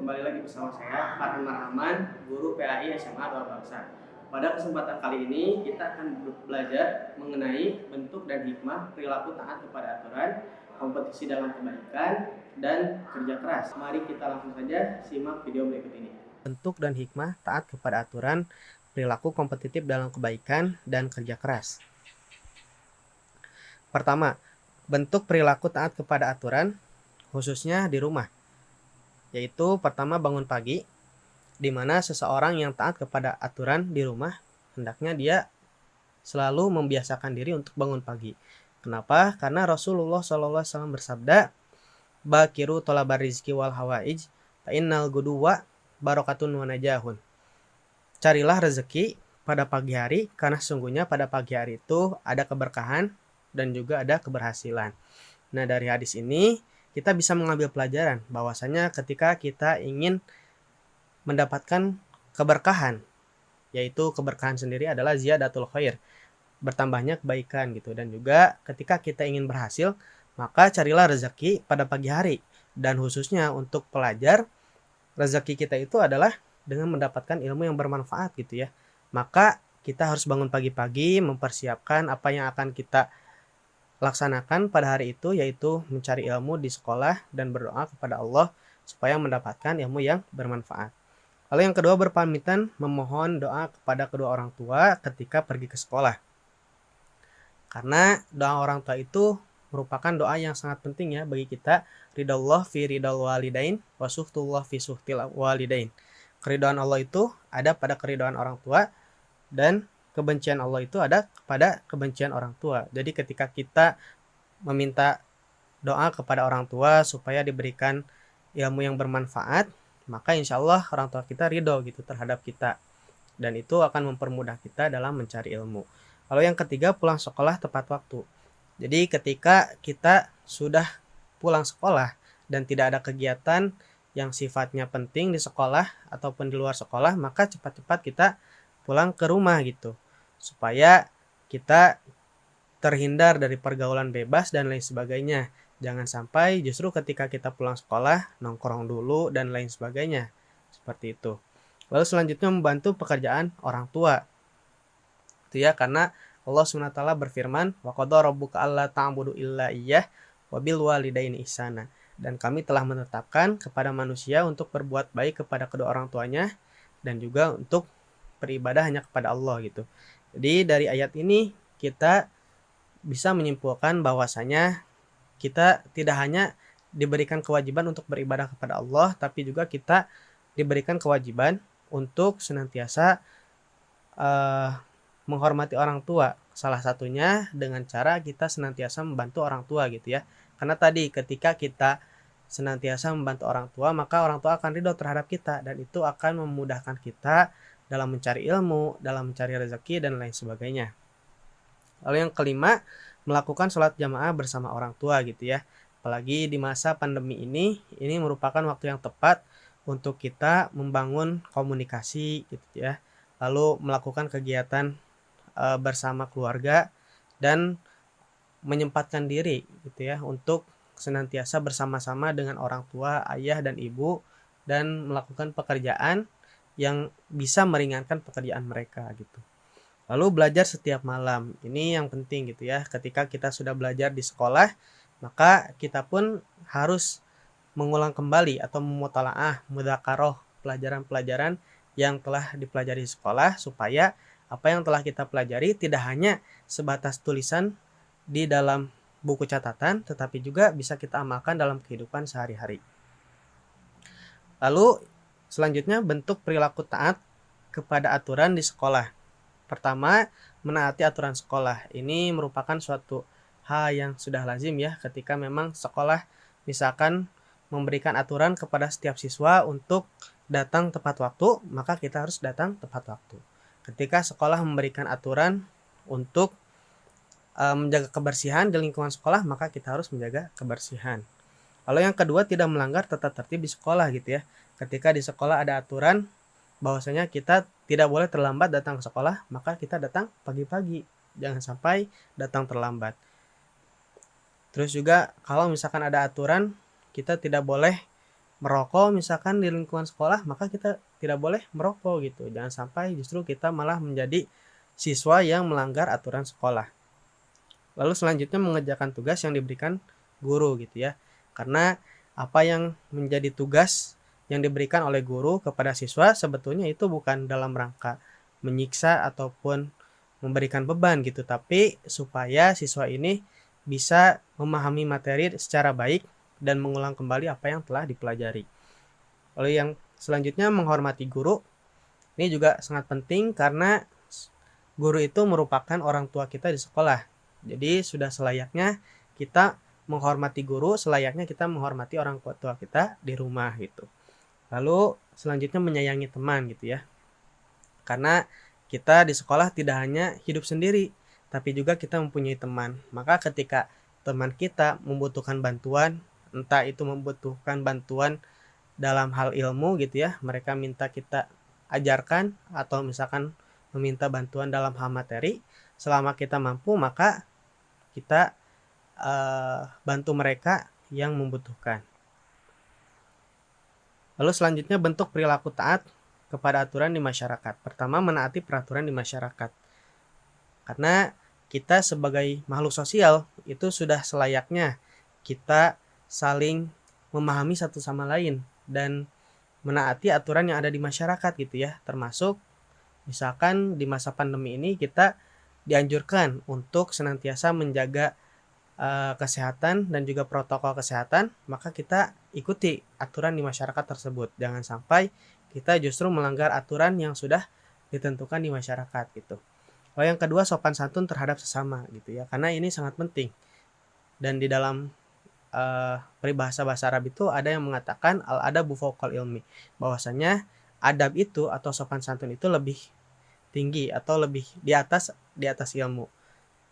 kembali lagi bersama saya Farhan Marhaman, guru PAI SMA 2 Bangsa. Pada kesempatan kali ini kita akan belajar mengenai bentuk dan hikmah perilaku taat kepada aturan, kompetisi dalam kebaikan, dan kerja keras. Mari kita langsung saja simak video berikut ini. Bentuk dan hikmah taat kepada aturan, perilaku kompetitif dalam kebaikan, dan kerja keras. Pertama, bentuk perilaku taat kepada aturan, khususnya di rumah. Yaitu pertama bangun pagi, di mana seseorang yang taat kepada aturan di rumah, hendaknya dia selalu membiasakan diri untuk bangun pagi. Kenapa? Karena Rasulullah SAW bersabda, "Bakiru tolabar rizki wal hawaij, fa innal guduwa barokatun wa najahun." Carilah rezeki pada pagi hari, karena sungguhnya pada pagi hari itu ada keberkahan dan juga ada keberhasilan. Nah, dari hadis ini kita bisa mengambil pelajaran bahwasanya ketika kita ingin mendapatkan keberkahan, yaitu keberkahan sendiri adalah ziyadatul khair, bertambahnya kebaikan gitu. Dan juga ketika kita ingin berhasil, maka carilah rezeki pada pagi hari. Dan khususnya untuk pelajar, rezeki kita itu adalah dengan mendapatkan ilmu yang bermanfaat gitu ya. Maka kita harus bangun pagi-pagi, mempersiapkan apa yang akan kita laksanakan pada hari itu, yaitu mencari ilmu di sekolah dan berdoa kepada Allah supaya mendapatkan ilmu yang bermanfaat. Lalu yang kedua, berpamitan memohon doa kepada kedua orang tua ketika pergi ke sekolah. Karena doa orang tua itu merupakan doa yang sangat penting ya bagi kita. Ridallah fi ridal walidain wa suhtullah fi suhtil walidain. Keridhaan Allah itu ada pada keridhaan orang tua, dan kebencian Allah itu ada kepada kebencian orang tua. Jadi ketika kita meminta doa kepada orang tua supaya diberikan ilmu yang bermanfaat, maka insya Allah orang tua kita ridho gitu terhadap kita. Dan itu akan mempermudah kita dalam mencari ilmu. Lalu yang ketiga, pulang sekolah tepat waktu. Jadi ketika kita sudah pulang sekolah dan tidak ada kegiatan yang sifatnya penting di sekolah ataupun di luar sekolah, maka cepat-cepat kita pulang ke rumah gitu, supaya kita terhindar dari pergaulan bebas dan lain sebagainya. Jangan sampai justru ketika kita pulang sekolah nongkrong dulu dan lain sebagainya, seperti itu. Lalu selanjutnya membantu pekerjaan orang tua, itu ya, karena Allah SWT berfirman, wa qadha rabbuka alla ta'budu illa iyyah wa bil walidaini ihsana. Dan kami telah menetapkan kepada manusia untuk berbuat baik kepada kedua orang tuanya dan juga untuk beribadah hanya kepada Allah gitu. Jadi dari ayat ini kita bisa menyimpulkan bahwasanya kita tidak hanya diberikan kewajiban untuk beribadah kepada Allah, tapi juga kita diberikan kewajiban untuk senantiasa menghormati orang tua. Salah satunya dengan cara kita senantiasa membantu orang tua gitu ya. Karena tadi ketika kita senantiasa membantu orang tua, maka orang tua akan ridho terhadap kita, dan itu akan memudahkan kita dalam mencari ilmu, dalam mencari rezeki, dan lain sebagainya. Lalu yang kelima, melakukan sholat jamaah bersama orang tua gitu ya. Apalagi di masa pandemi ini merupakan waktu yang tepat untuk kita membangun komunikasi gitu ya. Lalu melakukan kegiatan bersama keluarga dan menyempatkan diri gitu ya untuk senantiasa bersama-sama dengan orang tua, ayah dan ibu, dan melakukan pekerjaan yang bisa meringankan pekerjaan mereka gitu. Lalu belajar setiap malam, ini yang penting gitu ya. Ketika kita sudah belajar di sekolah, maka kita pun harus mengulang kembali atau memutalaah, mudzakarah pelajaran-pelajaran yang telah dipelajari di sekolah, supaya apa yang telah kita pelajari tidak hanya sebatas tulisan di dalam buku catatan, tetapi juga bisa kita amalkan dalam kehidupan sehari-hari. Lalu selanjutnya, bentuk perilaku taat kepada aturan di sekolah. Pertama, menaati aturan sekolah. Ini merupakan suatu hal yang sudah lazim ya, ketika memang sekolah misalkan memberikan aturan kepada setiap siswa untuk datang tepat waktu, maka kita harus datang tepat waktu. Ketika sekolah memberikan aturan untuk menjaga kebersihan di lingkungan sekolah, maka kita harus menjaga kebersihan. Lalu yang kedua, tidak melanggar tata tertib di sekolah gitu ya. Ketika di sekolah ada aturan bahwasanya kita tidak boleh terlambat datang ke sekolah, maka kita datang pagi-pagi, jangan sampai datang terlambat. Terus juga kalau misalkan ada aturan kita tidak boleh merokok misalkan di lingkungan sekolah, maka kita tidak boleh merokok gitu. Jangan sampai justru kita malah menjadi siswa yang melanggar aturan sekolah. Lalu selanjutnya mengerjakan tugas yang diberikan guru gitu ya. Karena apa yang menjadi tugas yang diberikan oleh guru kepada siswa sebetulnya itu bukan dalam rangka menyiksa ataupun memberikan beban gitu, tapi supaya siswa ini bisa memahami materi secara baik dan mengulang kembali apa yang telah dipelajari. Lalu yang selanjutnya menghormati guru. Ini juga sangat penting karena guru itu merupakan orang tua kita di sekolah. Jadi sudah selayaknya kita menghormati guru, selayaknya kita menghormati orang tua kita di rumah gitu. Lalu selanjutnya menyayangi teman gitu ya. Karena kita di sekolah tidak hanya hidup sendiri, tapi juga kita mempunyai teman. Maka ketika teman kita membutuhkan bantuan, entah itu membutuhkan bantuan dalam hal ilmu gitu ya, mereka minta kita ajarkan atau misalkan meminta bantuan dalam hal materi, selama kita mampu maka kita bantu mereka yang membutuhkan. Lalu selanjutnya bentuk perilaku taat kepada aturan di masyarakat. Pertama, menaati peraturan di masyarakat. Karena kita sebagai makhluk sosial itu sudah selayaknya kita saling memahami satu sama lain dan menaati aturan yang ada di masyarakat gitu ya. Termasuk misalkan di masa pandemi ini kita dianjurkan untuk senantiasa menjaga kesehatan dan juga protokol kesehatan, maka kita ikuti aturan di masyarakat tersebut. Jangan sampai kita justru melanggar aturan yang sudah ditentukan di masyarakat gitu. Lalu yang kedua, sopan santun terhadap sesama gitu ya, karena ini sangat penting. Dan di dalam peribahasa bahasa Arab itu ada yang mengatakan al-adabu fawqal ilmi, bahwasanya adab itu atau sopan santun itu lebih tinggi atau lebih di atas ilmu.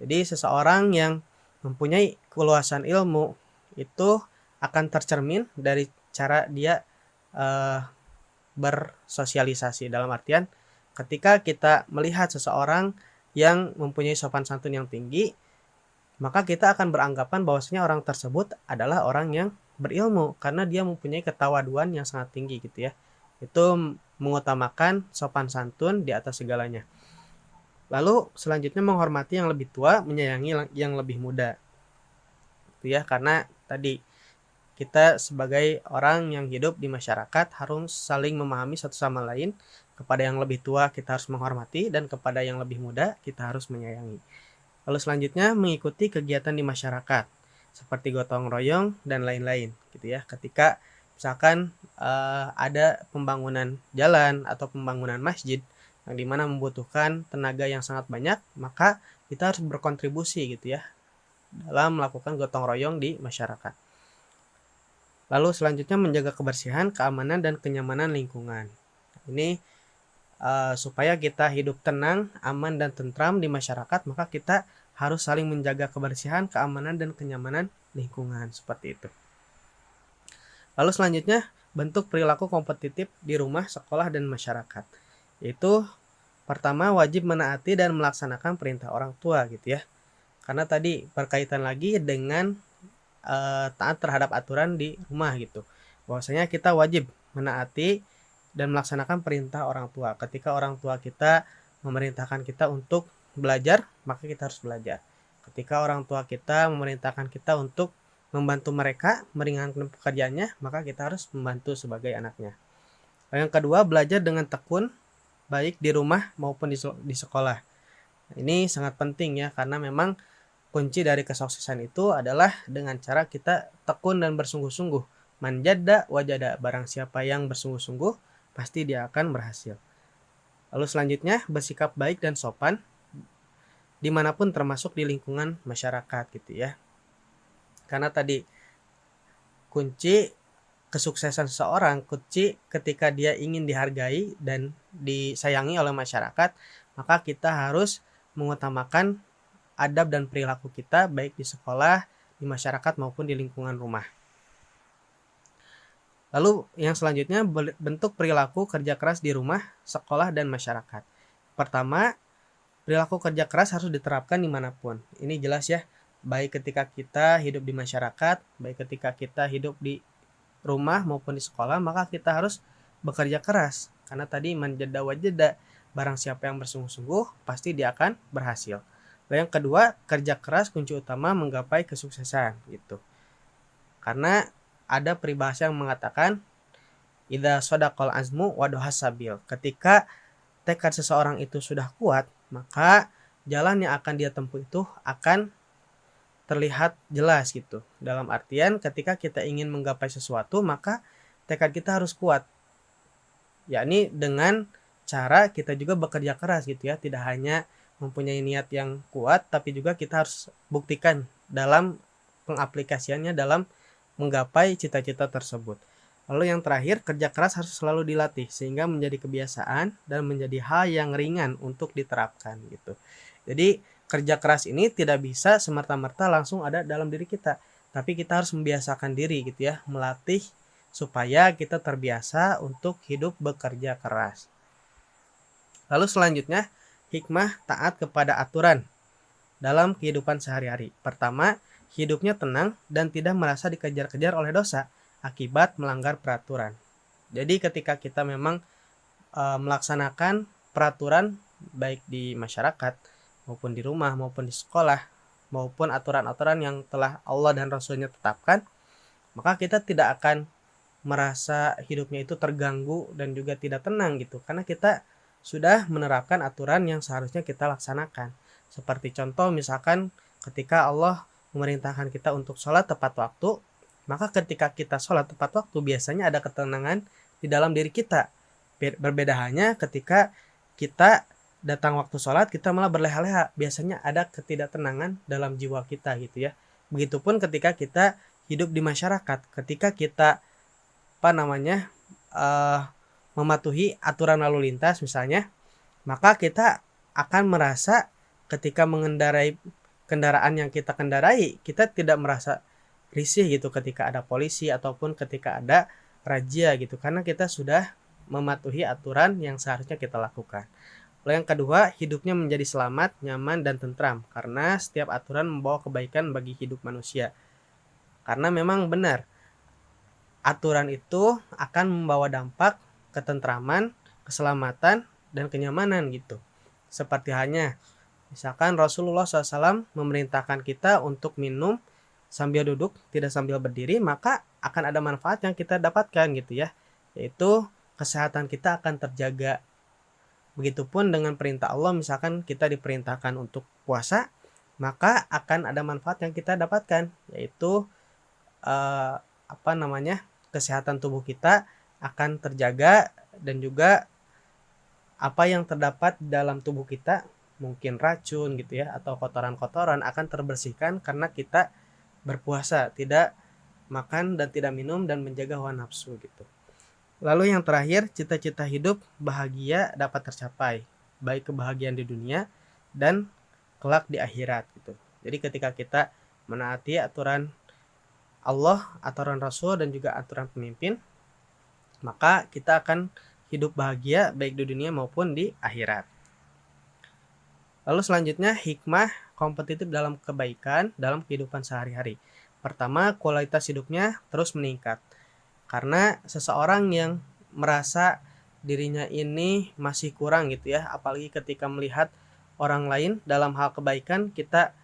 Jadi seseorang yang mempunyai keluasan ilmu itu akan tercermin dari cara dia bersosialisasi. Dalam artian ketika kita melihat seseorang yang mempunyai sopan santun yang tinggi, maka kita akan beranggapan bahwasanya orang tersebut adalah orang yang berilmu karena dia mempunyai ketawaduan yang sangat tinggi gitu ya. Itu mengutamakan sopan santun di atas segalanya. Lalu selanjutnya menghormati yang lebih tua, menyayangi yang lebih muda. Itu ya, karena tadi kita sebagai orang yang hidup di masyarakat harus saling memahami satu sama lain. Kepada yang lebih tua kita harus menghormati dan kepada yang lebih muda kita harus menyayangi. Lalu selanjutnya mengikuti kegiatan di masyarakat seperti gotong royong dan lain-lain gitu ya. Ketika misalkan ada pembangunan jalan atau pembangunan masjid yang dimana membutuhkan tenaga yang sangat banyak, maka kita harus berkontribusi gitu ya dalam melakukan gotong royong di masyarakat. Lalu selanjutnya menjaga kebersihan, keamanan, dan kenyamanan lingkungan. Ini supaya kita hidup tenang, aman, dan tentram di masyarakat, maka kita harus saling menjaga kebersihan, keamanan, dan kenyamanan lingkungan seperti itu. Lalu selanjutnya bentuk perilaku kompetitif di rumah, sekolah, dan masyarakat. Yaitu pertama wajib menaati dan melaksanakan perintah orang tua gitu ya. Karena tadi berkaitan lagi dengan taat terhadap aturan di rumah gitu. Bahwasanya kita wajib menaati dan melaksanakan perintah orang tua. Ketika orang tua kita memerintahkan kita untuk belajar, maka kita harus belajar. Ketika orang tua kita memerintahkan kita untuk membantu mereka meringankan pekerjaannya, maka kita harus membantu sebagai anaknya. Yang kedua, belajar dengan tekun baik di rumah maupun di sekolah. Ini sangat penting ya, karena memang kunci dari kesuksesan itu adalah dengan cara kita tekun dan bersungguh-sungguh. Man jadda wajada, barang siapa yang bersungguh-sungguh pasti dia akan berhasil. Lalu selanjutnya bersikap baik dan sopan dimanapun termasuk di lingkungan masyarakat gitu ya. Karena tadi kunci kesuksesan seseorang, kunci ketika dia ingin dihargai dan disayangi oleh masyarakat, maka kita harus mengutamakan adab dan perilaku kita baik di sekolah, di masyarakat maupun di lingkungan rumah. Lalu yang selanjutnya bentuk perilaku kerja keras di rumah, sekolah, dan masyarakat. Pertama, perilaku kerja keras harus diterapkan dimanapun. Ini jelas ya, baik ketika kita hidup di masyarakat, baik ketika kita hidup di rumah maupun di sekolah, maka kita harus bekerja keras. Karena tadi man jada wajada, barang siapa yang bersungguh-sungguh pasti dia akan berhasil. Lalu yang kedua, kerja keras kunci utama menggapai kesuksesan gitu. Karena ada peribahasa yang mengatakan idza shadaqal azmu wa sabil. Ketika tekad seseorang itu sudah kuat, maka jalan yang akan dia tempuh itu akan terlihat jelas gitu. Dalam artian ketika kita ingin menggapai sesuatu, maka tekad kita harus kuat. Yakni dengan cara kita juga bekerja keras gitu ya, tidak hanya mempunyai niat yang kuat, tapi juga kita harus buktikan dalam pengaplikasiannya dalam menggapai cita-cita tersebut. Lalu yang terakhir, kerja keras harus selalu dilatih sehingga menjadi kebiasaan dan menjadi hal yang ringan untuk diterapkan gitu. Jadi kerja keras ini tidak bisa semerta-merta langsung ada dalam diri kita, tapi kita harus membiasakan diri gitu ya, melatih supaya kita terbiasa untuk hidup bekerja keras. Lalu selanjutnya, hikmah taat kepada aturan dalam kehidupan sehari-hari. Pertama, hidupnya tenang dan tidak merasa dikejar-kejar oleh dosa akibat melanggar peraturan. Jadi ketika kita memang melaksanakan peraturan baik di masyarakat maupun di rumah maupun di sekolah maupun aturan-aturan yang telah Allah dan Rasulnya tetapkan, maka kita tidak akan merasa hidupnya itu terganggu dan juga tidak tenang gitu, karena kita sudah menerapkan aturan yang seharusnya kita laksanakan. Seperti contoh misalkan ketika Allah memerintahkan kita untuk sholat tepat waktu, maka ketika kita sholat tepat waktu biasanya ada ketenangan di dalam diri kita. Berbeda halnya ketika kita datang waktu sholat kita malah berleha-leha, biasanya ada ketidaktenangan dalam jiwa kita gitu ya. Begitupun ketika kita hidup di masyarakat, ketika kita mematuhi aturan lalu lintas misalnya, maka kita akan merasa ketika mengendarai kendaraan yang kita kendarai, kita tidak merasa risih gitu ketika ada polisi ataupun ketika ada razia gitu, karena kita sudah mematuhi aturan yang seharusnya kita lakukan. Lalu yang kedua, hidupnya menjadi selamat, nyaman, dan tentram karena setiap aturan membawa kebaikan bagi hidup manusia. Karena memang benar, aturan itu akan membawa dampak ketentraman, keselamatan, dan kenyamanan gitu. Seperti halnya misalkan Rasulullah SAW memerintahkan kita untuk minum sambil duduk, tidak sambil berdiri, maka akan ada manfaat yang kita dapatkan gitu ya, yaitu kesehatan kita akan terjaga. Begitupun dengan perintah Allah, misalkan kita diperintahkan untuk puasa, maka akan ada manfaat yang kita dapatkan, yaitu kesehatan tubuh kita akan terjaga, dan juga apa yang terdapat dalam tubuh kita, mungkin racun gitu ya, atau kotoran-kotoran akan terbersihkan karena kita berpuasa, tidak makan dan tidak minum dan menjaga hawa nafsu gitu. Lalu yang terakhir, cita-cita hidup bahagia dapat tercapai, baik kebahagiaan di dunia dan kelak di akhirat gitu. Jadi ketika kita menaati aturan Allah, aturan Rasul dan juga aturan pemimpin, maka kita akan hidup bahagia baik di dunia maupun di akhirat. Lalu selanjutnya, hikmah kompetitif dalam kebaikan dalam kehidupan sehari-hari. Pertama, kualitas hidupnya terus meningkat. Karena seseorang yang merasa dirinya ini masih kurang gitu ya, apalagi ketika melihat orang lain dalam hal kebaikan, kita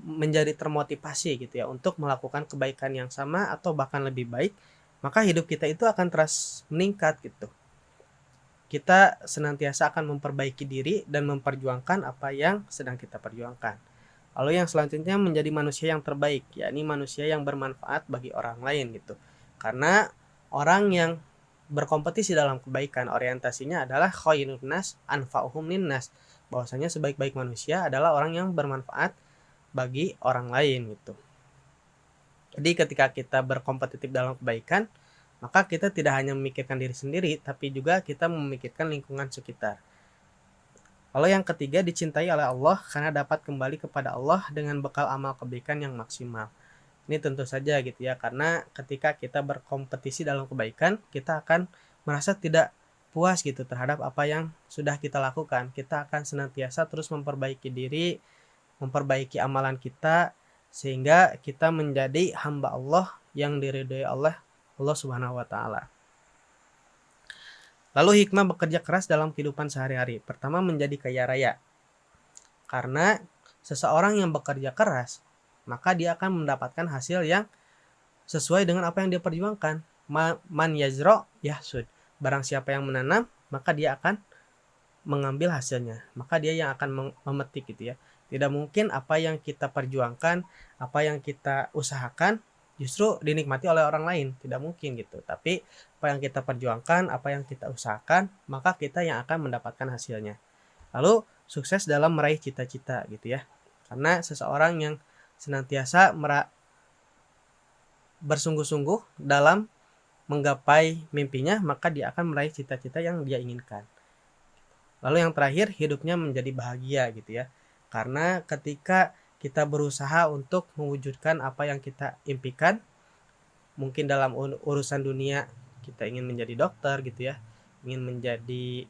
menjadi termotivasi gitu ya untuk melakukan kebaikan yang sama atau bahkan lebih baik, maka hidup kita itu akan terus meningkat gitu. Kita senantiasa akan memperbaiki diri dan memperjuangkan apa yang sedang kita perjuangkan. Lalu yang selanjutnya, menjadi manusia yang terbaik, yakni manusia yang bermanfaat bagi orang lain gitu. Karena orang yang berkompetisi dalam kebaikan, orientasinya adalah khairun nas anfa'uhum linnas, bahwasanya sebaik-baik manusia adalah orang yang bermanfaat bagi orang lain gitu. Jadi ketika kita berkompetitif dalam kebaikan, maka kita tidak hanya memikirkan diri sendiri, tapi juga kita memikirkan lingkungan sekitar. Lalu yang ketiga, dicintai oleh Allah karena dapat kembali kepada Allah dengan bekal amal kebaikan yang maksimal. Ini tentu saja gitu ya, karena ketika kita berkompetisi dalam kebaikan, kita akan merasa tidak puas gitu terhadap apa yang sudah kita lakukan. Kita akan senantiasa terus memperbaiki diri, memperbaiki amalan kita, sehingga kita menjadi hamba Allah yang diridhoi Allah Allah Subhanahu wa taala. Lalu hikmah bekerja keras dalam kehidupan sehari-hari. Pertama, menjadi kaya raya. Karena seseorang yang bekerja keras, maka dia akan mendapatkan hasil yang sesuai dengan apa yang dia perjuangkan. Man yazro yahsud. Barang siapa yang menanam, maka dia akan mengambil hasilnya. Maka dia yang akan memetik gitu ya. Tidak mungkin apa yang kita perjuangkan, apa yang kita usahakan justru dinikmati oleh orang lain, tidak mungkin gitu. Tapi apa yang kita perjuangkan, apa yang kita usahakan, maka kita yang akan mendapatkan hasilnya. Lalu sukses dalam meraih cita-cita gitu ya. Karena seseorang yang senantiasa bersungguh-sungguh dalam menggapai mimpinya, maka dia akan meraih cita-cita yang dia inginkan. Lalu yang terakhir, hidupnya menjadi bahagia gitu ya. Karena ketika kita berusaha untuk mewujudkan apa yang kita impikan, mungkin dalam urusan dunia kita ingin menjadi dokter gitu ya, ingin menjadi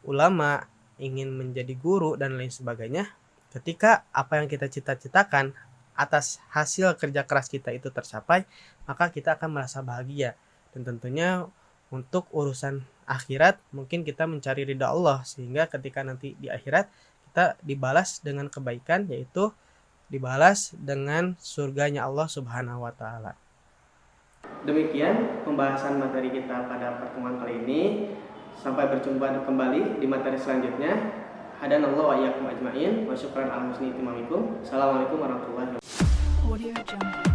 ulama, ingin menjadi guru dan lain sebagainya. Ketika apa yang kita cita-citakan atas hasil kerja keras kita itu tercapai, maka kita akan merasa bahagia. Dan tentunya untuk urusan akhirat mungkin kita mencari ridha Allah, sehingga ketika nanti di akhirat kita dibalas dengan kebaikan, yaitu dibalas dengan surganya Allah Subhanahu wa taala. Demikian pembahasan materi kita pada pertemuan kali ini. Sampai berjumpa kembali di materi selanjutnya. Hadanallahu wa iyyakum ajmain. Wa syukran ala husni ittimamikum. Assalamualaikum warahmatullahi wabarakatuh.